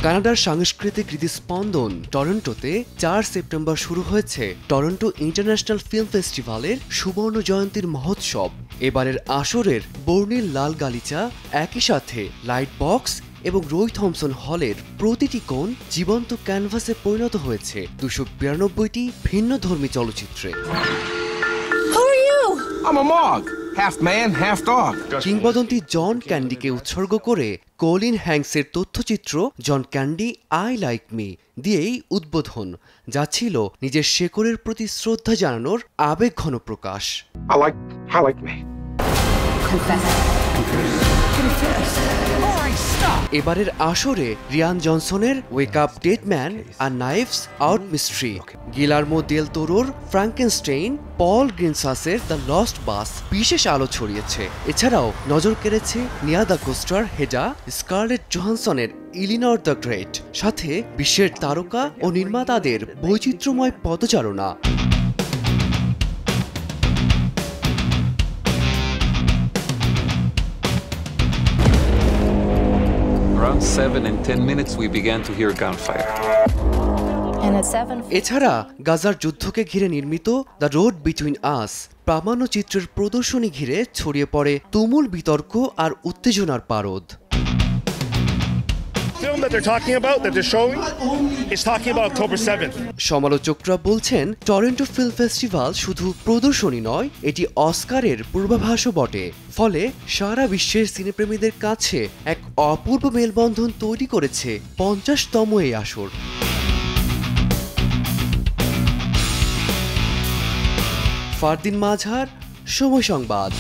কানাডার সাংস্কৃতিক হৃদস্পন্দন টরন্টোতে ৪ সেপ্টেম্বর শুরু হয়েছে টরন্টো ইন্টারন্যাশনাল ফিল্ম ফেস্টিভ্যালের সুবর্ণ জয়ন্তীর মহোৎসব। এবারের আসরের বর্ণিল লাল গালিচা, একই সাথে লাইট বক্স এবং রয় থমসন হলের প্রতিটি কোণ জীবন্ত ক্যানভাসে পরিণত হয়েছে ২৯২টি ভিন্নধর্মী চলচ্চিত্রে। কিংবদন্তি জন ক্যান্ডিকে উৎসর্গ করে কলিন হ্যাঙ্কসের তথ্যচিত্র John Candy I like me দিয়েই উদ্বোধন, যা ছিল নিজের শেকড়ের প্রতি শ্রদ্ধা জানানোর আবেগঘন প্রকাশ। এবারের আসরে রিয়ান জনসনের ওয়েক আপ ডেড ম্যান আর knives out mystery, Guillermo del তোরোর ফ্রাঙ্কেনস্টেইন, পল গ্রিনসাসের দ্য লস্ট বাস বিশেষ আলো ছড়িয়েছে। এছাড়াও নজর কেড়েছে নিয়া দা কোস্টার হেডা, স্কারলেট জোহানসনের ইলিনর দ্য গ্রেট, সাথে বিশ্বের তারকা ও নির্মাতাদের বৈচিত্র্যময় পদচারণা। Around 7 and 10 minutes we began to hear gunfire. এছাড়া গাজার যুদ্ধকে ঘিরে নির্মিত দ্য রোড বিটুইন আস প্রামাণ্যচিত্রের প্রদর্শনী ঘিরে ছড়িয়ে পড়ে তুমুল বিতর্ক আর উত্তেজনার পারদ। সমালোচকরা বলছেন টরন্টো ফিল্ম ফেস্টিভ্যাল শুধু প্রদর্শনী নয়, এটি অস্কারের পূর্বাভাসও বটে। ফলে সারা বিশ্বের সিনেপ্রেমীদের কাছে এক অপূর্ব মেলবন্ধন তৈরি করেছে 50তম এই আসর। ফারদিন মাঝার, সময় সংবাদ।